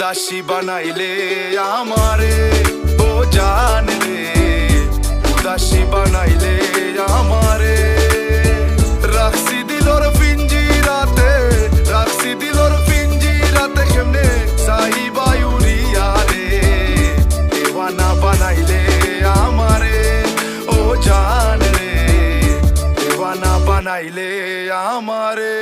উদাসী বানাইলে আমারে ও জান রে, উদাসী বানাইলে আমারে। রাখছি দিলর পিঞ্জিরাতে, রাখছি দিলর পিঞ্জিরাতে, কেমনে সাহিবা উড়িয়া রে, দেওয়ানা বানাইলে আমারে ও জান রে, দেওয়ানা বানাইলে আমারে।